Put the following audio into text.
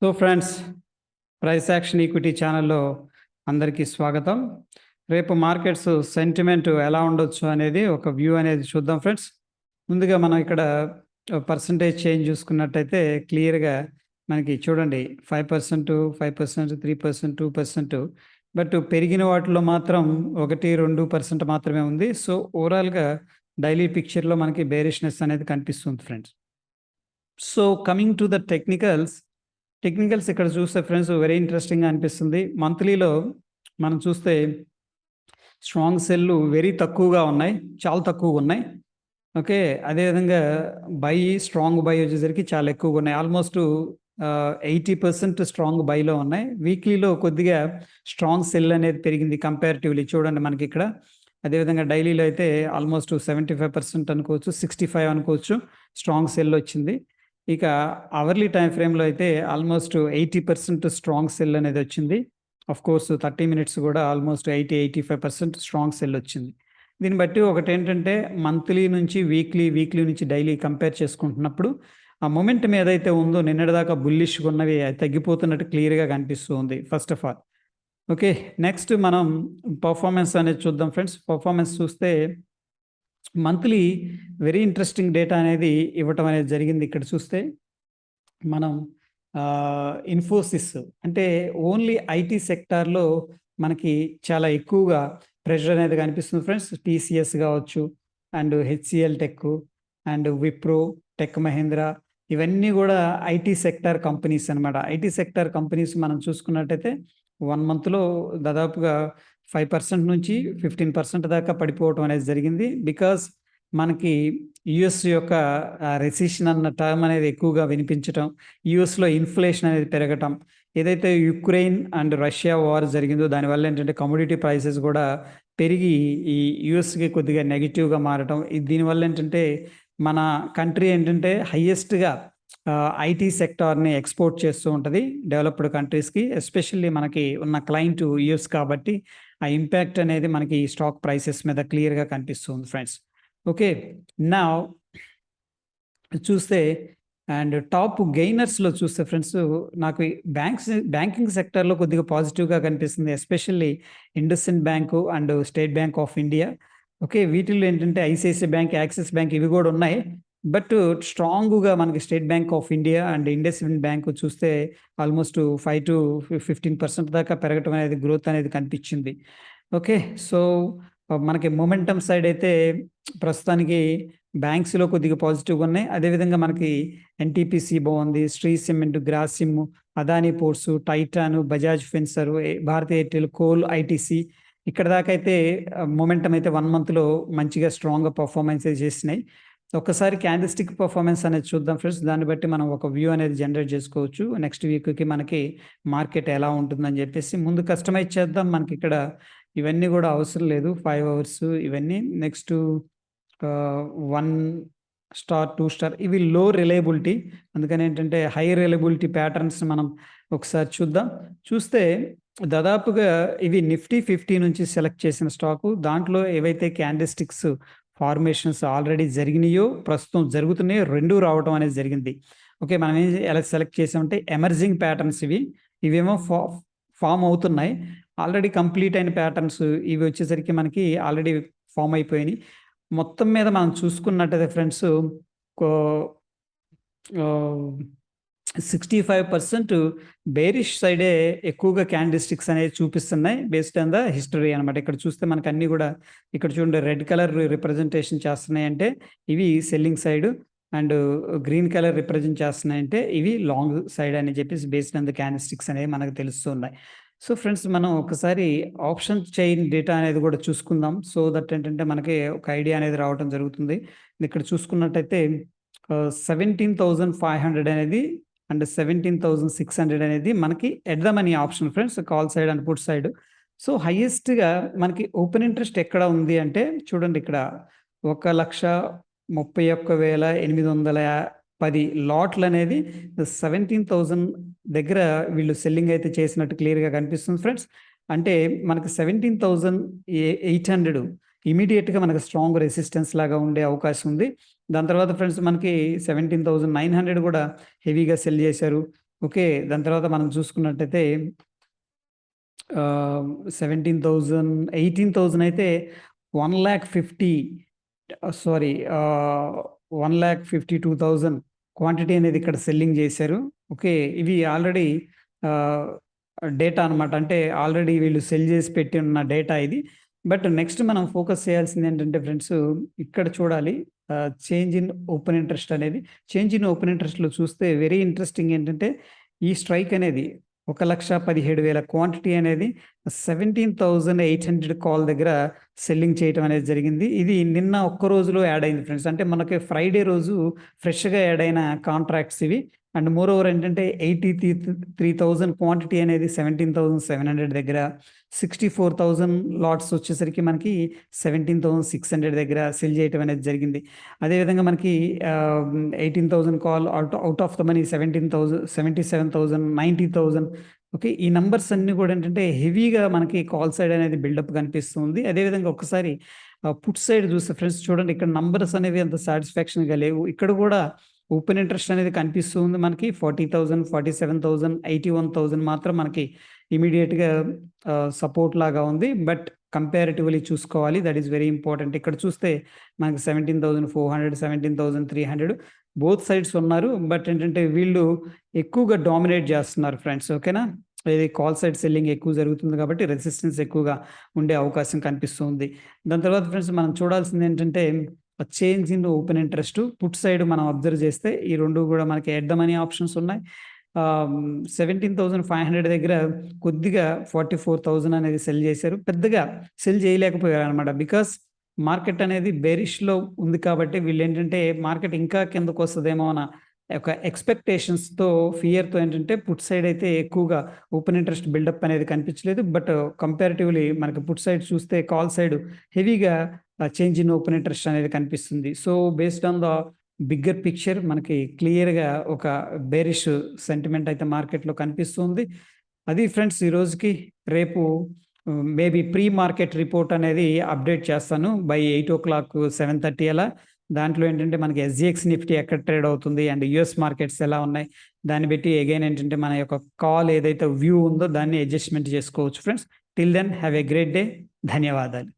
So friends, price action equity ఛానల్లో అందరికీ స్వాగతం. రేపు మార్కెట్స్ సెంటిమెంట్ ఎలా ఉండొచ్చు అనేది ఒక వ్యూ అనేది చూద్దాం ఫ్రెండ్స్. ముందుగా మనం ఇక్కడ పర్సంటేజ్ చేంజ్ చూసుకున్నట్టయితే క్లియర్గా మనకి చూడండి 5%, 5%, 3%, 2%. బట్ పెరిగిన వాటిలో మాత్రం 1-2% మాత్రమే ఉంది. సో ఓవరాల్గా డైలీ పిక్చర్లో మనకి బేరిష్నెస్ అనేది కనిపిస్తుంది friends. So coming to the technicals ఇక్కడ చూస్తే ఫ్రెండ్స్ వెరీ ఇంట్రెస్టింగ్గా అనిపిస్తుంది. మంత్లీలో మనం చూస్తే స్ట్రాంగ్ సెల్లు వెరీ తక్కువగా ఉన్నాయి, చాలా తక్కువగా ఉన్నాయి. ఓకే, అదేవిధంగా స్ట్రాంగ్ బై వచ్చేసరికి చాలా ఎక్కువగా ఉన్నాయి. ఆల్మోస్ట్ 80% స్ట్రాంగ్ బైలో ఉన్నాయి. వీక్లీలో కొద్దిగా స్ట్రాంగ్ సెల్ అనేది పెరిగింది కంపారిటివ్లీ, చూడండి మనకి ఇక్కడ. అదేవిధంగా డైలీలో అయితే ఆల్మోస్ట్ 75% అనుకోవచ్చు, 65 అనుకోవచ్చు స్ట్రాంగ్ సెల్ వచ్చింది. ఇక అవర్లీ టైం ఫ్రేమ్లో అయితే ఆల్మోస్ట్ 80% స్ట్రాంగ్ సెల్ అనేది వచ్చింది. అఫ్ కోర్స్ 30 మినిట్స్ కూడా ఆల్మోస్ట్ 80-85% స్ట్రాంగ్ సెల్ వచ్చింది. దీన్ని బట్టి ఒకటి ఏంటంటే మంత్లీ నుంచి వీక్లీ నుంచి డైలీ కంపేర్ చేసుకుంటున్నప్పుడు ఆ మొమెంటం ఏదైతే ఉందో నిన్నటిదాకా బుల్లిష్గా ఉన్నవి తగ్గిపోతున్నట్టు క్లియర్గా కనిపిస్తూ ఉంది first of all. Okay, next మనం పర్ఫార్మెన్స్ అనేది చూద్దాం ఫ్రెండ్స్. పర్ఫార్మెన్స్ చూస్తే మంత్లీ వెరీ ఇంట్రెస్టింగ్ డేటా అనేది ఇవ్వటం అనేది జరిగింది. ఇక్కడ చూస్తే మనం ఇన్ఫోసిస్ అంటే ఓన్లీ ఐటీ సెక్టార్లో మనకి చాలా ఎక్కువగా ప్రెషర్ అనేది కనిపిస్తుంది ఫ్రెండ్స్. టీసీఎస్ కావచ్చు, and HCL tech, and Wipro, tech Mahindra, ఇవన్నీ కూడా ఐటీ సెక్టార్ కంపెనీస్ అనమాట. ఐటీ సెక్టార్ కంపెనీస్ మనం చూసుకున్నట్టయితే 1 మంత్లో దాదాపుగా 5% నుంచి 15% దాకా పడిపోవటం అనేది జరిగింది. బికాస్ మనకి యుఎస్ యొక్క రెసిషన్ అన్న టర్మ్ అనేది ఎక్కువగా వినిపించటం, యుఎస్లో ఇన్ఫ్లేషన్ అనేది పెరగటం, ఏదైతే యుక్రెయిన్ అండ్ రష్యా వార్ జరిగిందో దానివల్ల ఏంటంటే కమోడిటీ ప్రైసెస్ కూడా పెరిగి ఈ యుఎస్కి కొద్దిగా నెగిటివ్గా మారటం. దీనివల్ల ఏంటంటే మన కంట్రీ ఏంటంటే హయ్యెస్ట్గా ఐటీ సెక్టార్ని ఎక్స్పోర్ట్ చేస్తూ ఉంటుంది డెవలప్డ్ కంట్రీస్కి. ఎస్పెషల్లీ మనకి ఉన్న క్లయింట్ యుఎస్ కాబట్టి ఆ ఇంపాక్ట్ అనేది మనకి స్టాక్ ప్రైసెస్ మీద క్లియర్గా కనిపిస్తుంది ఫ్రెండ్స్. ఓకే, నా చూస్తే అండ్ టాప్ గెయినర్స్లో చూస్తే ఫ్రెండ్స్ నాకు బ్యాంకింగ్ సెక్టర్లో కొద్దిగా పాజిటివ్గా కనిపిస్తుంది. Especially IndusInd bank and state bank of India. Okay, వీటిల్లో ఏంటంటే ఐసిఐసిఐ బ్యాంక్, యాక్సిస్ బ్యాంక్ ఇవి కూడా ఉన్నాయి. బట్ స్ట్రాంగ్గా మనకి state bank of India and IndusInd bank చూస్తే ఆల్మోస్ట్ 5-15% దాకా పెరగటం అనేది, గ్రోత్ అనేది కనిపించింది. ఓకే, సో మనకి మొమెంటమ్ సైడ్ అయితే ప్రస్తుతానికి బ్యాంక్స్లో కొద్దిగా పాజిటివ్గా ఉన్నాయి. అదేవిధంగా మనకి ఎన్టీపీసీ బాగుంది, Shree cement, Grasim, Adani ports, Titan, Bajaj Finserv, Bharti Airtel, coal, ITC, ఇక్కడ దాకా అయితే మొమెంటమ్ అయితే 1 మంత్లో మంచిగా స్ట్రాంగ్గా పర్ఫార్మెన్స్ చేసినాయి. ఒక్కసారి క్యాండిల్స్టిక్ పర్ఫార్మెన్స్ అనేది చూద్దాం ఫ్రెండ్స్. దాన్ని బట్టి మనం ఒక వ్యూ అనేది జనరేట్ చేసుకోవచ్చు నెక్స్ట్ వీక్కి మనకి మార్కెట్ ఎలా ఉంటుందని చెప్పేసి. ముందు కస్టమైజ్ చేద్దాం. మనకి ఇక్కడ ఇవన్నీ కూడా అవసరం లేదు, 5 అవర్స్ ఇవన్నీ. నెక్స్ట్ 1 స్టార్, 2 స్టార్ ఇవి లో రిలయబిలిటీ, అందుకని ఏంటంటే హై రిలయబిలిటీ ప్యాటర్న్స్ మనం ఒకసారి చూద్దాం. చూస్తే దాదాపుగా ఇవి నిఫ్టీ 50 నుంచి సెలెక్ట్ చేసిన స్టాకు. దాంట్లో ఏవైతే క్యాండిల్స్టిక్స్ ఫార్మేషన్స్ ఆల్రెడీ జరిగినాయో, ప్రస్తుతం జరుగుతున్నాయో, 2 రావడం అనేది జరిగింది. ఓకే, మనం ఎలా సెలెక్ట్ చేసామంటే ఎమర్జింగ్ ప్యాటర్న్స్ ఇవేమో ఫామ్ అవుతున్నాయి. ఆల్రెడీ కంప్లీట్ అయిన ప్యాటర్న్స్ ఇవి వచ్చేసరికి మనకి ఆల్రెడీ ఫామ్ అయిపోయినాయి. మొత్తం మీద మనం చూసుకున్నట్టయితే ఫ్రెండ్స్ 65% బేరిష్ సైడే ఎక్కువగా క్యాండిల్స్టిక్స్ అనేది చూపిస్తున్నాయి బేస్డ్ ఆన్ ద హిస్టరీ అనమాట. ఇక్కడ చూస్తే మనకు అన్నీ కూడా ఇక్కడ చూడండి రెడ్ కలర్ రిప్రజెంటేషన్ చేస్తున్నాయి అంటే ఇవి selling side, and green colour represent చేస్తున్నాయి అంటే ఇవి లాంగ్ సైడ్ అని చెప్పేసి బేస్డ్ ఆన్ ద క్యాండిల్స్టిక్స్ అనేవి మనకు తెలుస్తున్నాయి. సో ఫ్రెండ్స్, మనం ఒకసారి ఆప్షన్ చైన్ డేటా అనేది కూడా చూసుకుందాం. సో దట్ ఏంటంటే మనకి ఒక ఐడియా అనేది రావడం జరుగుతుంది. ఇక్కడ చూసుకున్నట్టయితే 17,500 అనేది అండ్ 17,600 అనేది మనకి at the money option friends, call side and put side. So హైయెస్ట్గా మనకి ఓపెన్ ఇంట్రెస్ట్ ఎక్కడ ఉంది అంటే చూడండి, ఇక్కడ 1,31,810 లాట్లు అనేది 17,000 దగ్గర వీళ్ళు సెల్లింగ్ అయితే చేసినట్టు క్లియర్గా కనిపిస్తుంది ఫ్రెండ్స్. అంటే మనకి 17,800 ఇమీడియట్గా మనకు స్ట్రాంగ్ రెసిస్టెన్స్ లాగా ఉండే అవకాశం ఉంది. దాని తర్వాత ఫ్రెండ్స్ మనకి 17,900 కూడా హెవీగా సెల్ చేశారు. ఓకే. దాని తర్వాత మనం చూసుకున్నట్టయితే 17,000, 18,000 అయితే 1,50,000 సారీ 1,52,000 క్వాంటిటీ అనేది ఇక్కడ సెల్లింగ్ చేశారు. ఓకే. ఇవి ఆల్రెడీ ఆహ్, డేటా అనమాట. అంటే ఆల్రెడీ వీళ్ళు సెల్ చేసి పెట్టి ఉన్న డేటా ఇది. బట్ నెక్స్ట్ మనం ఫోకస్ చేయాల్సింది ఏంటంటే ఫ్రెండ్స్, ఇక్కడ చూడాలి చేంజ్ ఇన్ ఓపెన్ ఇంట్రెస్ట్ అనేది. చేంజ్ ఇన్ ఓపెన్ ఇంట్రెస్ట్‌లో చూస్తే వెరీ ఇంట్రెస్టింగ్ ఏంటంటే, ఈ స్ట్రైక్ అనేది 1,17,000 క్వాంటిటీ అనేది 17,800 కాల్ దగ్గర సెల్లింగ్ చేయటం అనేది జరిగింది. ఇది నిన్న ఒక్క రోజులో యాడ్ అయింది ఫ్రెండ్స్. అంటే మనకి ఫ్రైడే రోజు ఫ్రెష్‌గా యాడ్ అయిన కాంట్రాక్ట్స్ ఇవి. అండ్ మోరోవర్ ఏంటంటే 83,000 క్వాంటిటీ అనేది 17,700 దగ్గర, 64,000 లాట్స్ వచ్చేసరికి మనకి 17,600 దగ్గర సెల్ చేయటం అనేది జరిగింది. అదేవిధంగా మనకి 18,000 call out of the money 17,000, 77,000, 90,000. Okay. ఈ నంబర్స్ అన్నీ కూడా ఏంటంటే హెవీగా మనకి కాల్ సైడ్ అనేది బిల్డప్ కనిపిస్తుంది. అదేవిధంగా ఒక్కసారి పుట్ సైడ్ చూస్తే ఫ్రెండ్స్ చూడండి, ఇక్కడ నంబర్స్ అనేవి అంత సాటిస్ఫాక్షన్‌గా లేవు. ఇక్కడ కూడా ఓపెన్ ఇంట్రెస్ట్ అనేది కనిపిస్తూ ఉంది మనకి. 40,000, 47,000, 81,000 మాత్రం మనకి ఇమ్మీడియేట్‌గా సపోర్ట్ లాగా ఉంది. బట్ కంపారిటివ్‌లీ చూసుకోవాలి. That is very important. ఇక్కడ చూస్తే మనకి 17,400, 17,300 బోత్ సైడ్స్ ఉన్నారు. బట్ ఏంటంటే వీళ్ళు ఎక్కువగా డామినేట్ చేస్తున్నారు ఫ్రెండ్స్. ఓకేనా? ఇది కాల్ సైడ్ సెల్లింగ్ ఎక్కువ జరుగుతుంది కాబట్టి రెసిస్టెన్స్ ఎక్కువగా ఉండే అవకాశం కనిపిస్తుంది. దాని తర్వాత ఫ్రెండ్స్ మనం చూడాల్సింది ఏంటంటే, change in open interest put side మనం అబ్జర్వ్ చేస్తే ఈ 2 కూడా మనకి ఎట్ ద మనీ ఆప్షన్స్ ఉన్నాయి. 17,500 దగ్గర కొద్దిగా 44,000 అనేది సెల్ చేశారు. పెద్దగా సెల్ చేయలేకపోయారనమాట. బికాస్ మార్కెట్ అనేది బేరిష్‌లో ఉంది కాబట్టి వీళ్ళేంటంటే మార్కెట్ ఇంకా కిందకొస్తదేమో అన్న ఒక ఎక్స్‌పెక్టేషన్స్‌తో, ఫియర్‌తో ఏంటంటే పుట్ సైడ్ అయితే ఎక్కువగా ఓపెన్ ఇంట్రెస్ట్ బిల్డప్ అనేది కనిపించలేదు. బట్ కంపారిటివ్‌లీ మనకి పుట్ సైడ్ చూస్తే కాల్ సైడ్ హెవీగా చేంజ్ ఇన్ ఓపెన్ ఇంట్రెస్ట్ అనేది కనిపిస్తుంది. So, based on the bigger picture మనకి క్లియర్‌గా ఒక బేరిష్ సెంటిమెంట్ అయితే మార్కెట్‌లో కనిపిస్తుంది. అది ఫ్రెండ్స్ ఈ రోజుకి. రేపు మేబీ ప్రీ మార్కెట్ రిపోర్ట్ అనేది అప్డేట్ చేస్తాను బై 8:00, 7:30 అలా. దాంట్లో ఏంటంటే మనకి ఎస్‌జిఎక్స్ నిఫ్టీ ఎక్కడ ట్రేడ్ అవుతుంది అండ్ యూఎస్ మార్కెట్స్ ఎలా ఉన్నాయి, దాన్ని బట్టి అగైన్ ఏంటంటే మన యొక్క కాల్ ఏదైతే వ్యూ ఉందో దాన్ని అడ్జస్ట్‌మెంట్ చేసుకోవచ్చు friends. Till then have a great day. ధన్యవాదాలు.